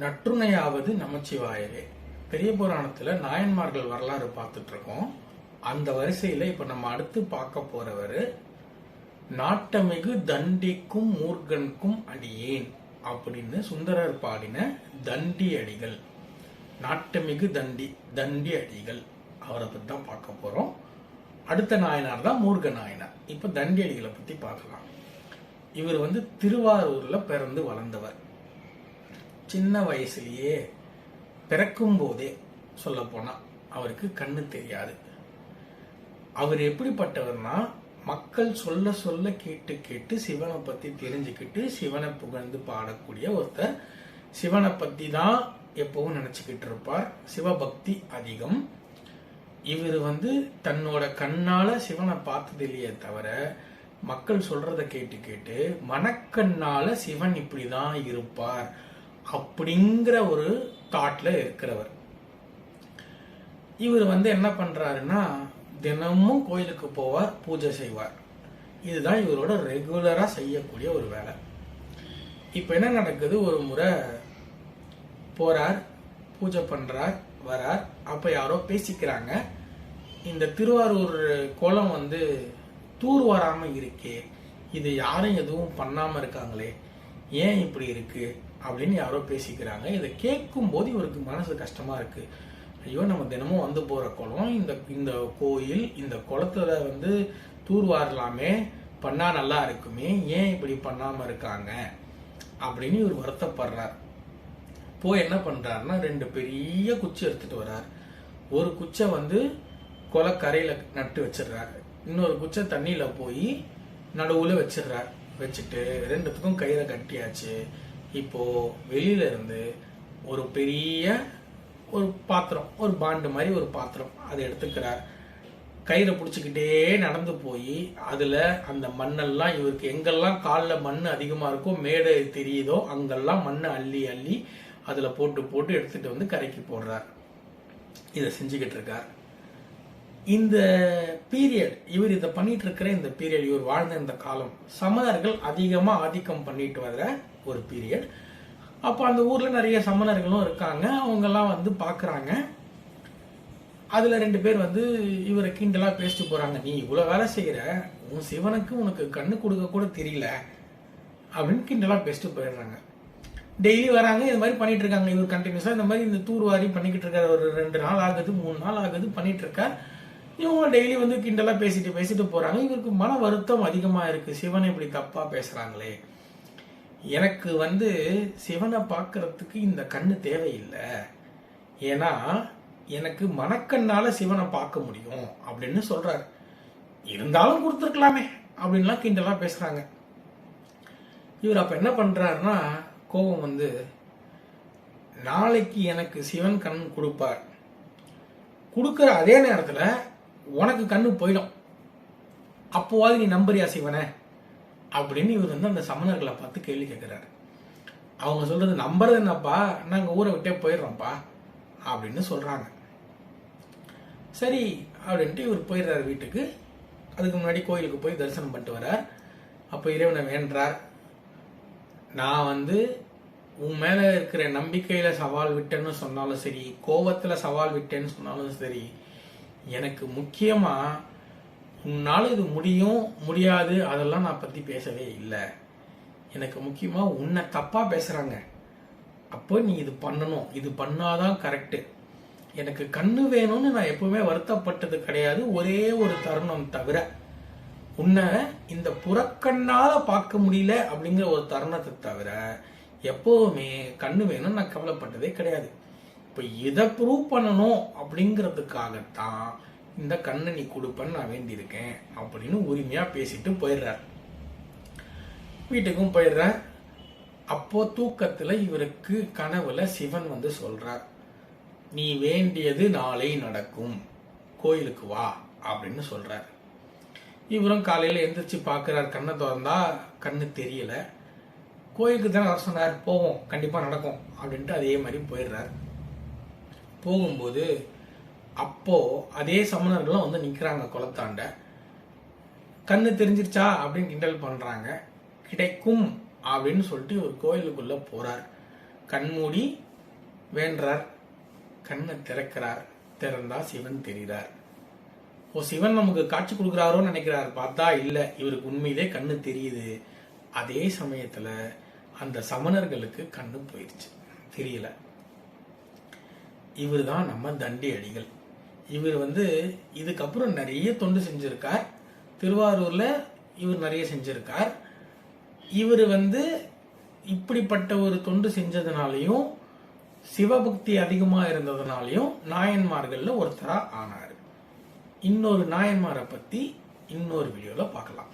நற்றுணையாவது நமச்சிவாயவே. பெரிய புராணத்துல நாயன்மார்கள் வரலாறு பார்த்துட்டு இருக்கோம். அந்த வரிசையில இப்ப நம்ம அடுத்து பார்க்க போறவரு நாட்டமிகு தண்டிக்கும் மூர்கனுக்கும் அடியேன் அப்படின்னு சுந்தரர் பாடின தண்டி அடிகள். நாட்டமிகு தண்டி அடிகள் அவரை பத்தி தான் பார்க்க போறோம். அடுத்த நாயனார் தான் மூர்க நாயனார். இப்ப தண்டி அடிகளை பத்தி பார்க்கலாம். இவர் திருவாரூர்ல பிறந்து வளர்ந்தவர். சின்ன வயசுலயே பிறக்கும் போதே சொல்ல போனா அவருக்கு கண்ணு தெரியாது. அவர் எப்படிப்பட்டவர்னா, மக்கள் சொல்ல சொல்ல கேட்டு கேட்டு சிவனை பத்தி தெரிஞ்சுக்கிட்டு சிவனை புகழ்ந்து பாடக்கூடிய ஒருத்தர். சிவனை பத்தி தான் எப்பவும் நினைச்சுக்கிட்டு இருப்பார். சிவபக்தி அதிகம். இவர் தன்னோட கண்ணால சிவனை பார்த்தது இல்லையே தவிர மக்கள் சொல்றத கேட்டு கேட்டு மனக்கண்ணால சிவன் இப்படிதான் இருப்பார் அப்படிங்கிற ஒரு தாட்ல இருக்கிறவர். இவர் என்ன பண்றாருன்னா, தினமும் கோயிலுக்கு போவார், பூஜை செய்வார். இதுதான் இவரோட ரெகுலரா செய்யக்கூடிய ஒரு வேலை. இப்ப என்ன நடக்குது, ஒரு முறை போறார், பூஜை பண்றார், வரார். அப்ப யாரோ பேசிக்கிறாங்க, இந்த திருவாரூர் குளம் தூர் வராம இருக்கே, இது யாரும் எதுவும் பண்ணாம இருக்காங்களே, ஏன் இப்படி இருக்கு அப்படின்னு யாரோ பேசிக்கிறாங்க. இதை கேட்கும் போது இவருக்கு மனசு கஷ்டமா இருக்கு. ஐயோ, நம்ம தினமும் போற குளம், இந்த கோயில், இந்த குளத்துல தூர் வாரலாமே, பண்ணா நல்லா இருக்குமே, ஏன் இப்படி பண்ணாம இருக்காங்க அப்படின்னு இவர் வருத்தப்படுறார். போய் என்ன பண்றாருன்னா, 2 பெரிய குச்சி எடுத்துட்டு வர்றார். ஒரு குச்சை குளக்கரையில நட்டு வச்சிடுறாரு, இன்னொரு குச்சை தண்ணியில போய் நடுவுல வச்சிடுறார். வச்சுட்டு 2த்துக்கும் கயிறை கட்டியாச்சு. இப்போ வெளியில இருந்து ஒரு பெரிய ஒரு பாத்திரம், ஒரு பாண்டு மாதிரி ஒரு பாத்திரம், அதை எடுத்துக்கிறார். கயிறை பிடிச்சிக்கிட்டே நடந்து போய் அதுல அந்த மண்ணெல்லாம், இவருக்கு எங்கெல்லாம் காலில் மண் அதிகமா இருக்கோ, மேடை தெரியுதோ அங்கெல்லாம் மண்ணை அள்ளி அள்ளி அதுல போட்டு போட்டு எடுத்துட்டு கரைக்கு போடுறார். இதை செஞ்சுக்கிட்டு இருக்கார். இந்த பீரியட், இவர் இதை பண்ணிட்டு இருக்கிற இந்த பீரியட், இவர் வாழ்ந்த இந்த காலம், சமணர்கள் அதிகமா ஆதிக்கம் பண்ணிட்டு வர்ற ஒரு பீரியட். அப்ப அந்த ஊர்ல நிறைய சமணர்களும் இருக்காங்க. அவங்க எல்லாம் பாக்குறாங்க. அதுல 2 பேர் இவரை கிண்டலா பேசிட்டு போறாங்க. நீ இவ்வளவு வேலை செய்யற, உன் சிவனுக்கு உனக்கு கண்ணு கொடுக்க கூட தெரியல அப்படின்னு கிண்டலா பேசிட்டு போயிடுறாங்க. டெய்லி வராங்க, இது மாதிரி பண்ணிட்டு இருக்காங்க. இவர் கண்டினியூஸா இந்த மாதிரி இந்த தூர்வாரி பண்ணிக்கிட்டு இருக்காரு. ஒரு 2 நாள் ஆகுது, 3 நாள் ஆகுது, பண்ணிட்டு இருக்கார். இவங்க டெய்லி கிண்டலா பேசிட்டு போறாங்க. இவருக்கு மன வருத்தம் அதிகமா இருக்கு. சிவனை இப்படி தப்பா பேசுறாங்களே, எனக்கு சிவனை பார்க்கறதுக்கு இந்த கண்ணு தேவையில்லை, ஏன்னா எனக்கு மனக்கண்ணால சிவனை பார்க்க முடியும் அப்படின்னு சொல்றாரு. இருந்தாலும் கொடுத்துருக்கலாமே அப்படின்லாம் கிண்டலா பேசுறாங்க. இவர் அப்ப என்ன பண்றாருன்னா, கோபம் நாளைக்கு எனக்கு சிவன் கண் கொடுப்பார், கொடுக்கிற அதே நேரத்துல உனக்கு கண்ணு போயிடும், அப்போவாது நீ நம்புறியா சிவனை அப்படின்னு இவர் அந்த சமணர்களை பார்த்து கேள்வி கேட்கிறாரு. அவங்க சொல்றது, நம்புறது என்னப்பா, நாங்க ஊரை விட்டே போயிடுறோம்ப்பா அப்படின்னு சொல்றாங்க. சரி அப்படின்ட்டு இவர் போயிடுறாரு வீட்டுக்கு. அதுக்கு முன்னாடி கோயிலுக்கு போய் தரிசனம் பண்ணிட்டு வர்றார். அப்ப இறைவனை வேண்டார், நான் உன் மேல இருக்கிற நம்பிக்கையில சவால் விட்டேன்னு சொன்னாலும் சரி, கோபத்துல சவால் விட்டேன்னு சொன்னாலும் சரி, எனக்கு முக்கியமா உன்னால இது முடியும் முடியாது அதெல்லாம் நான் பத்தி பேசவே இல்லை. எனக்கு முக்கியமா உன்னை தப்பா பேசுறாங்க, அப்போ நீ இது பண்ணணும், இது பண்ணாதான் கரெக்ட். எனக்கு கண்ணு வேணும்னு நான் எப்பவுமே வருத்தப்பட்டது கிடையாது, ஒரே ஒரு தருணம் தவிர, உன்னை இந்த புறக்கண்ணால பார்க்க முடியல அப்படிங்கிற ஒரு தருணத்தை தவிர எப்பவுமே கண்ணு வேணும்னு நான் கவலைப்பட்டதே கிடையாது. இப்ப இதை ப்ரூவ் பண்ணணும் அப்படிங்கிறதுக்காகத்தான் இந்த கண்ணை நீ கொடுப்பன்னு நான் வேண்டியிருக்கேன் அப்படின்னு உரிமையா பேசிட்டு போயிடுறார். வீட்டுக்கும் போயிடுறார். அப்போ தூக்கத்துல இவருக்கு கனவுல சிவன் சொல்றார், நீ வேண்டியது நாளை நடக்கும், கோயிலுக்கு வா அப்படின்னு சொல்றார். இவரும் காலையில எந்திரிச்சு பாக்குறார். கண்ணை திறந்தா கண்ணு தெரியல. கோயிலுக்கு தானே வர சொன்னார், போவோம், கண்டிப்பா நடக்கும் அப்படின்ட்டு அதே மாதிரி போயிடுறார். போகும்போது அப்போ அதே சமணர்களும் நிக்கிறாங்க குளத்தாண்ட. கண்ணு தெரிஞ்சிருச்சா அப்படின்னு கிண்டல் பண்றாங்க. கிடைக்கும் அப்படின்னு சொல்லிட்டு ஒரு கோயிலுக்குள்ள போறார். கண்மூடி வேண்டார், கண்ணை திறக்கிறார். திறந்தா சிவன் தெரிகிறார். சிவன் நமக்கு காட்சி கொடுக்கிறாரோன்னு நினைக்கிறார். பார்த்தா இல்ல, இவருக்கு உண்மையிலே கண்ணு தெரியுது. அதே சமயத்துல அந்த சமணர்களுக்கு கண்ணு போயிடுச்சு, தெரியல. இவர் தான் நம்ம தண்டி அடிகள். இவர் இதுக்கப்புறம் நிறைய தொண்டு செஞ்சிருக்கார். திருவாரூர்ல இவர் நிறைய செஞ்சிருக்கார். இவர் இப்படிப்பட்ட ஒரு தொண்டு செஞ்சதுனாலையும் சிவபக்தி அதிகமா இருந்ததுனாலையும் நாயன்மார்கள்ல ஒருத்தரா ஆனாரு. இன்னொரு நாயன்மாரை பத்தி இன்னொரு வீடியோல பார்க்கலாம்.